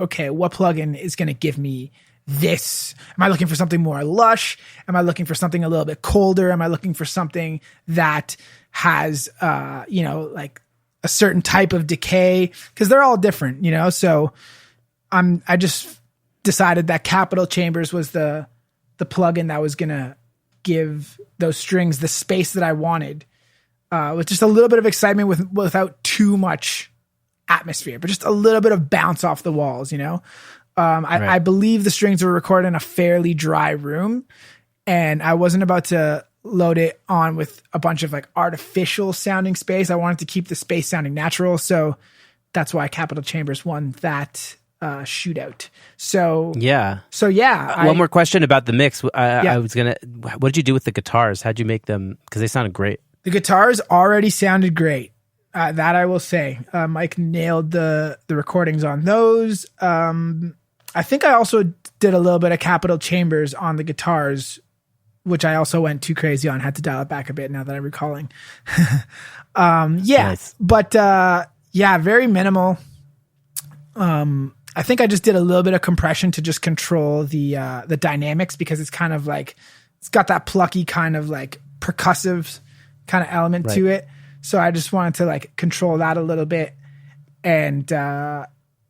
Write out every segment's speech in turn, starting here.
okay, what plugin is going to give me this? Am I looking for something more lush? Am I looking for something a little bit colder? Am I looking for something that has, like a certain type of decay? Because they're all different, So I just decided that Capital Chambers was the plugin that was going to give those strings the space that I wanted, with just a little bit of excitement without too much atmosphere, but just a little bit of bounce off the walls, Right. I believe the strings were recorded in a fairly dry room, and I wasn't about to load it on with a bunch of like artificial sounding space. I wanted to keep the space sounding natural. So that's why Capital Chambers won that shootout. One more question about the mix. What did you do with the guitars? How'd you make them? Because they sounded great. The guitars already sounded great. That I will say. Mike nailed the recordings on those. I think I also did a little bit of Capital Chambers on the guitars, which I also went too crazy on. Had to dial it back a bit now that I'm recalling. Nice. But very minimal. I think I just did a little bit of compression to just control the dynamics, because it's kind of like, it's got that plucky kind of like percussive kind of element to it. So I just wanted to like control that a little bit, and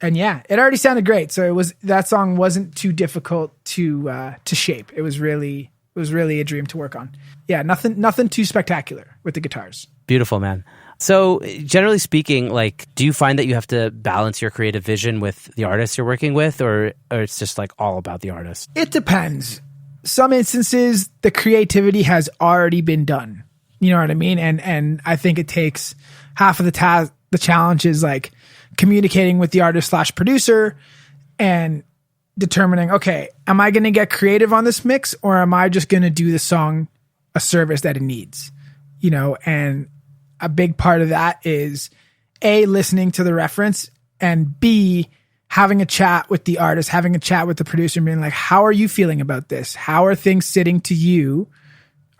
it already sounded great. So that song wasn't too difficult to shape. It was really a dream to work on. Yeah, nothing too spectacular with the guitars. Beautiful, man. So generally speaking, like, do you find that you have to balance your creative vision with the artists you're working with, or it's just like all about the artist? It depends. Some instances, the creativity has already been done. You know what I mean? And I think it takes half of the challenge is like communicating with the artist / producer and determining, okay, am I going to get creative on this mix, or am I just going to do the song a service that it needs? And a big part of that is A, listening to the reference, and B, having a chat with the artist, having a chat with the producer, and being like, how are you feeling about this? How are things sitting to you?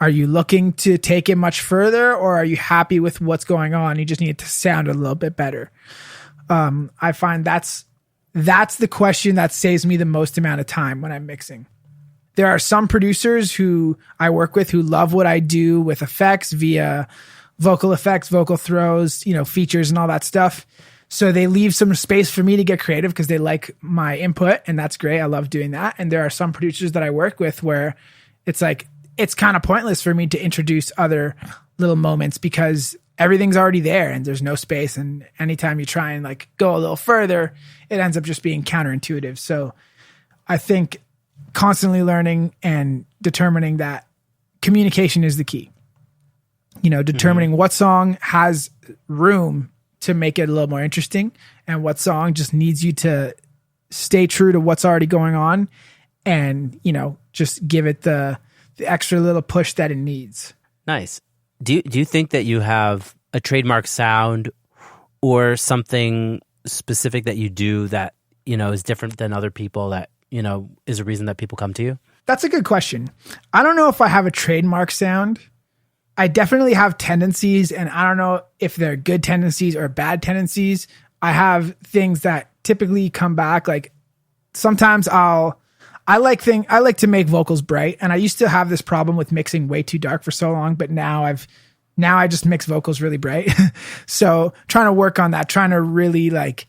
Are you looking to take it much further, or are you happy with what's going on? You just need it to sound a little bit better. I find that's the question that saves me the most amount of time when I'm mixing. There are some producers who I work with who love what I do with effects via vocal effects, vocal throws, features and all that stuff. So they leave some space for me to get creative because they like my input, and that's great. I love doing that. And there are some producers that I work with where it's like, it's kind of pointless for me to introduce other little moments because everything's already there and there's no space. And anytime you try and like go a little further, it ends up just being counterintuitive. So I think constantly learning and determining that communication is the key. Determining what song has room to make it a little more interesting and what song just needs you to stay true to what's already going on and, just give it the extra little push that it needs. Nice. Do you think that you have a trademark sound or something specific that you do that, is different than other people that, is a reason that people come to you? That's a good question. I don't know if I have a trademark sound. I definitely have tendencies, and I don't know if they're good tendencies or bad tendencies. I have things that typically come back. Like sometimes I like to make vocals bright, and I used to have this problem with mixing way too dark for so long, but now I just mix vocals really bright. So trying to work on that, trying to really like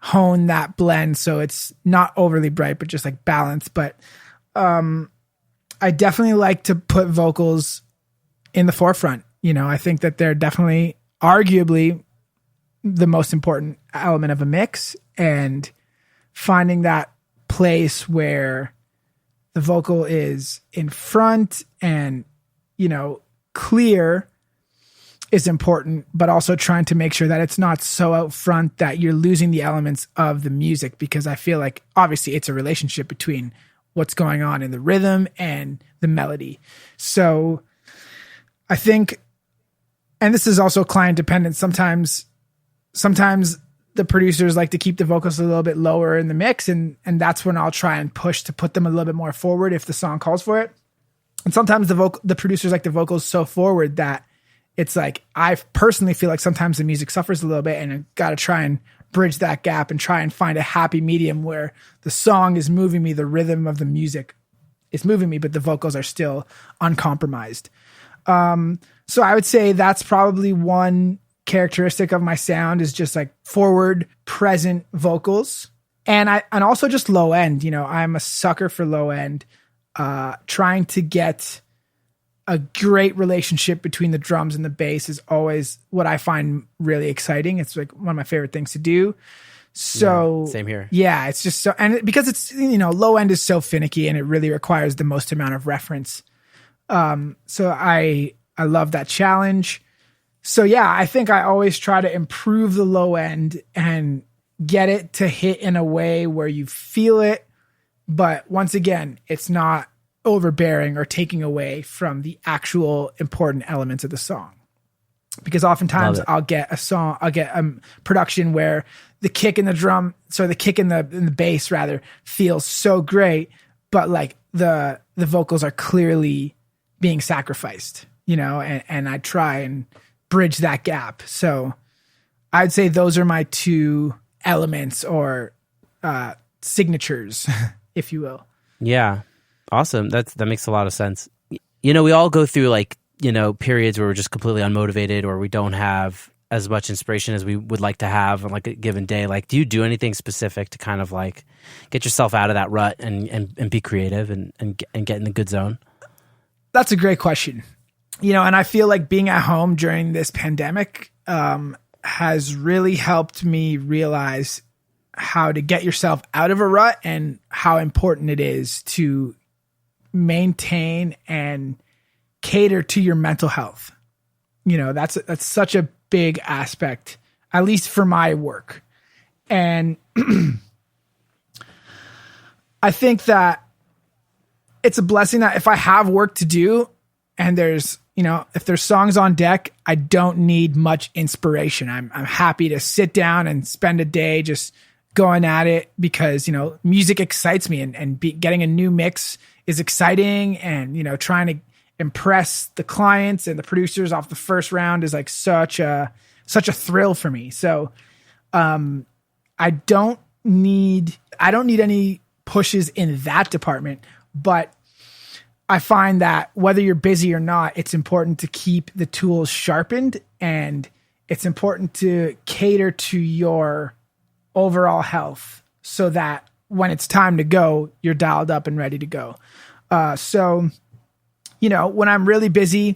hone that blend so it's not overly bright, but just like balanced. But I definitely like to put vocals in the forefront. I think that they're definitely arguably the most important element of a mix, and finding that place where the vocal is in front and, clear is important, but also trying to make sure that it's not so out front that you're losing the elements of the music, because I feel like obviously it's a relationship between what's going on in the rhythm and the melody. So I think, and this is also client dependent, sometimes the producers like to keep the vocals a little bit lower in the mix, and that's when I'll try and push to put them a little bit more forward if the song calls for it. And sometimes the producers like the vocals so forward that it's like, I personally feel like sometimes the music suffers a little bit, and I got to try and bridge that gap and try and find a happy medium where the song is moving me, the rhythm of the music is moving me, but the vocals are still uncompromised. So I would say that's probably one characteristic of my sound, is just like forward present vocals. And also just low end. I'm a sucker for low end, trying to get a great relationship between the drums and the bass is always what I find really exciting. It's like one of my favorite things to do. So same here. Yeah, it's just so, and because it's, low end is so finicky and it really requires the most amount of reference. So I love that challenge. So yeah, I think I always try to improve the low end and get it to hit in a way where you feel it. But once again, it's not overbearing or taking away from the actual important elements of the song. Because oftentimes I'll get a production where the kick in the drum, the kick in the bass rather, feels so great, but like the vocals are clearly being sacrificed, and I try and bridge that gap. So I'd say those are my two elements or signatures, if you will. Yeah. Awesome. That makes a lot of sense. We all go through periods where we're just completely unmotivated or we don't have as much inspiration as we would like to have on like a given day. Like, do you do anything specific to kind of like get yourself out of that rut and be creative and get in the good zone? That's a great question. And I feel like being at home during this pandemic has really helped me realize how to get yourself out of a rut and how important it is to maintain and cater to your mental health. That's such a big aspect, at least for my work. And I think that it's a blessing that if I have work to do and there's, if there's songs on deck, I don't need much inspiration. I'm happy to sit down and spend a day just going at it because, music excites me and getting a new mix is exciting, and, trying to impress the clients and the producers off the first round is like such a thrill for me. So, I don't need any pushes in that department, but I find that whether you're busy or not, it's important to keep the tools sharpened, and it's important to cater to your overall health so that when it's time to go, you're dialed up and ready to go. So, when I'm really busy,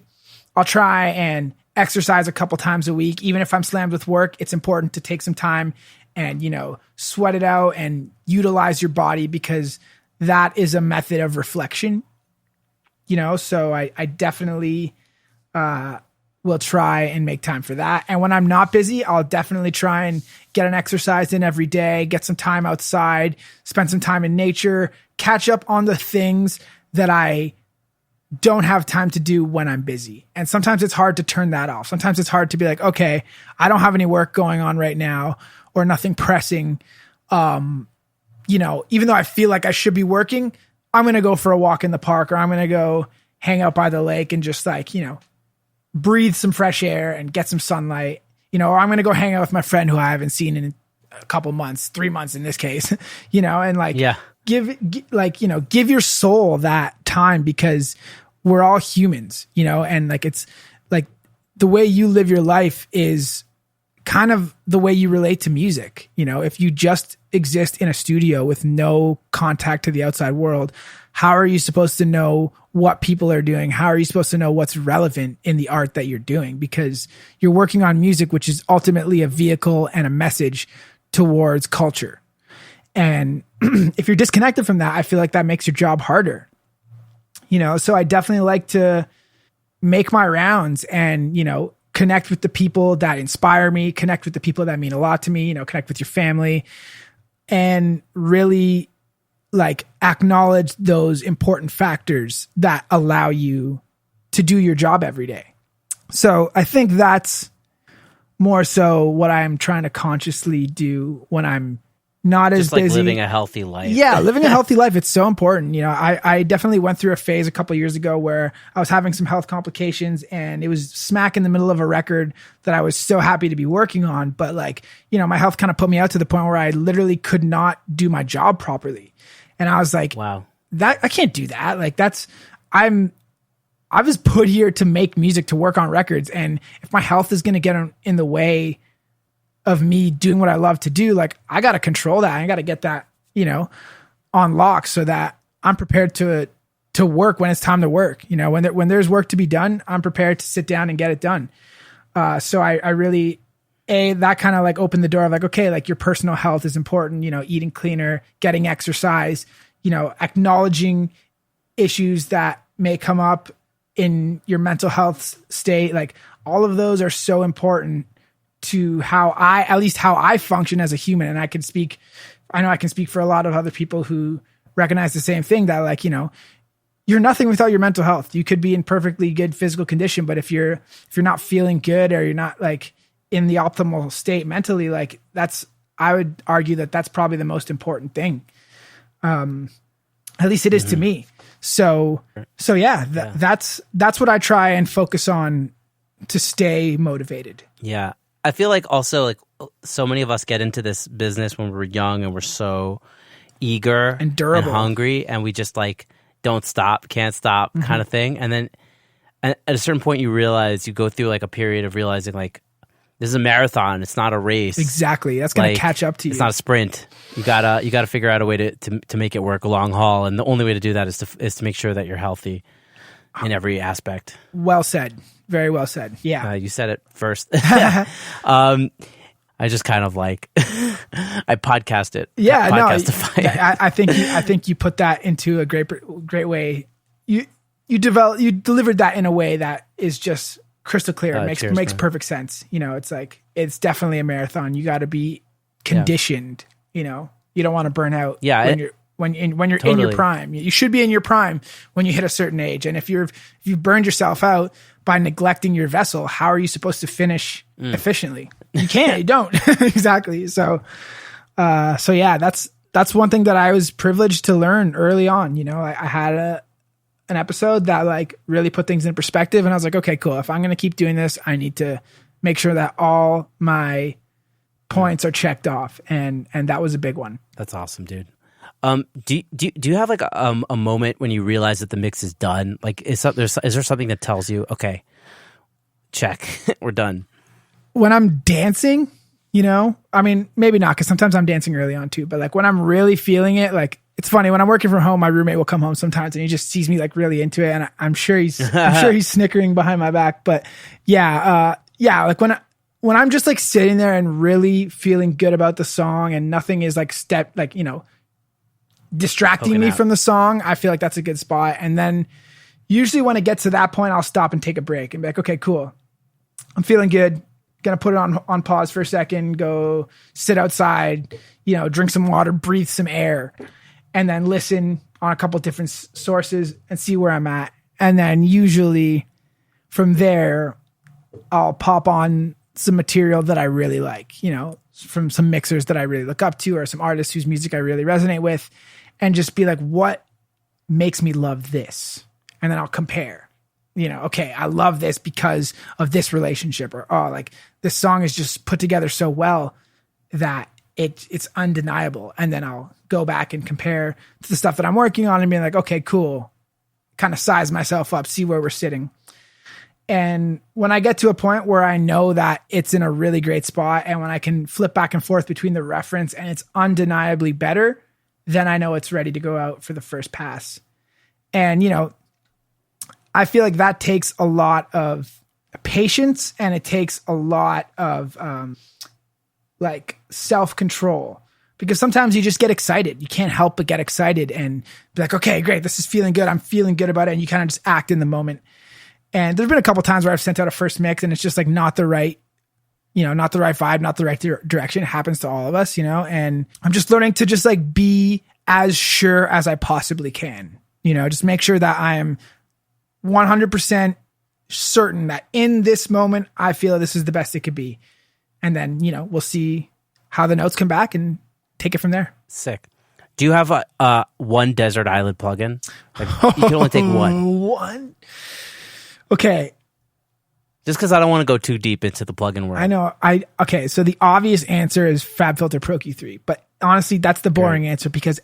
I'll try and exercise a couple times a week. Even if I'm slammed with work, it's important to take some time and, sweat it out and utilize your body, because that is a method of reflection. So I definitely will try and make time for that. And when I'm not busy, I'll definitely try and get an exercise in every day, get some time outside, spend some time in nature, catch up on the things that I don't have time to do when I'm busy. And sometimes it's hard to turn that off. Sometimes it's hard to be like, okay, I don't have any work going on right now or nothing pressing. Even though I feel like I should be working, I'm going to go for a walk in the park, or I'm going to go hang out by the lake and just breathe some fresh air and get some sunlight, or I'm going to go hang out with my friend who I haven't seen in a couple months, 3 months in this case, and give your soul that time, because we're all humans, and it's like the way you live your life is kind of the way you relate to music. If you just exist in a studio with no contact to the outside world, how are you supposed to know what people are doing? How are you supposed to know what's relevant in the art that you're doing? Because you're working on music, which is ultimately a vehicle and a message towards culture. And if you're disconnected from that, I feel like that makes your job harder. So I definitely like to make my rounds and, connect with the people that inspire me, connect with the people that mean a lot to me, connect with your family, and really acknowledge those important factors that allow you to do your job every day. So I think that's more so what I'm trying to consciously do when I'm not just as like busy. living a healthy life. Yeah, living a healthy life. It's so important. I definitely went through a phase a couple of years ago where I was having some health complications, and it was smack in the middle of a record that I was so happy to be working on. But like, my health kind of put me out to the point where I literally could not do my job properly. And I was like, wow, that I can't do that. Like I was put here to make music, to work on records. And if my health is going to get in the way of me doing what I love to do, like I got to control that. I got to get that, on lock so that I'm prepared to work when it's time to work. When there's work to be done, I'm prepared to sit down and get it done. So I really, that kind of like opened the door of like, okay, like your personal health is important, eating cleaner, getting exercise, acknowledging issues that may come up in your mental health state. Like all of those are so important to how I function as a human. And I know I can speak for a lot of other people who recognize the same thing, that like, you're nothing without your mental health. You could be in perfectly good physical condition, but if you're not feeling good, or you're not like in the optimal state mentally, like I would argue that that's probably the most important thing. At least it is to me. So yeah, that's what I try and focus on to stay motivated. Yeah. I feel like also like so many of us get into this business when we're young and we're so eager and durable and hungry, and we just like don't stop, can't stop kind of thing. And then at a certain point you go through like a period of realizing like this is a marathon, it's not a race. Exactly. That's going to catch up to you. It's not a sprint. You gotta figure out a way to make it work a long haul. And the only way to do that is to make sure that you're healthy in every aspect. Well said. Very well said. Yeah. You said it first. I just kind of like I podcast it. Yeah, I I think you put that into a great way. You delivered that in a way that is just crystal clear. It makes perfect sense. It's like it's definitely a marathon. You got to be conditioned. You don't want to burn out. Yeah. When you're in your prime. You should be in your prime when you hit a certain age. And if you've burned yourself out by neglecting your vessel, how are you supposed to finish efficiently? You can't. You don't. Exactly. So yeah, that's one thing that I was privileged to learn early on. I had an episode that like really put things in perspective, and I was like, okay, cool. If I'm going to keep doing this, I need to make sure that all my points are checked off. And that was a big one. That's awesome, dude. Do you have like a moment when you realize that the mix is done? Like, is there something that tells you, okay, check, we're done? When I'm dancing, I mean, maybe not, because sometimes I'm dancing early on too. But like when I'm really feeling it, like it's funny when I'm working from home, my roommate will come home sometimes and he just sees me like really into it, and I'm sure he's snickering behind my back. But yeah, like when I'm just like sitting there and really feeling good about the song, and nothing is like distracting me from the song, I feel like that's a good spot. And then usually when it gets to that point, I'll stop and take a break and be like, okay, cool. I'm feeling good. Gonna put it on pause for a second, go sit outside, drink some water, breathe some air, and then listen on a couple different sources and see where I'm at. And then usually from there, I'll pop on some material that I really like, from some mixers that I really look up to, or some artists whose music I really resonate with, and just be like, what makes me love this? And then I'll compare, okay, I love this because of this relationship, or, oh, like this song is just put together so well that it's undeniable. And then I'll go back and compare to the stuff that I'm working on and be like, okay, cool. Kind of size myself up, see where we're sitting. And when I get to a point where I know that it's in a really great spot, and when I can flip back and forth between the reference and it's undeniably better, then I know it's ready to go out for the first pass. And, I feel like that takes a lot of patience, and it takes a lot of like self-control, because sometimes you just get excited. You can't help but get excited and be like, okay, great. This is feeling good. I'm feeling good about it. And you kind of just act in the moment. And there's been a couple times where I've sent out a first mix and it's just like not the right vibe, not the right direction. It happens to all of us, and I'm just learning to just like be as sure as I possibly can, just make sure that I am 100% certain that in this moment, I feel this is the best it could be. And then, we'll see how the notes come back and take it from there. Sick. Do you have a one desert island plugin? Like, you can only take one. One. Okay. Just because I don't want to go too deep into the plugin world. I know. Okay. So the obvious answer is FabFilter Pro Q3, but honestly, that's the boring answer because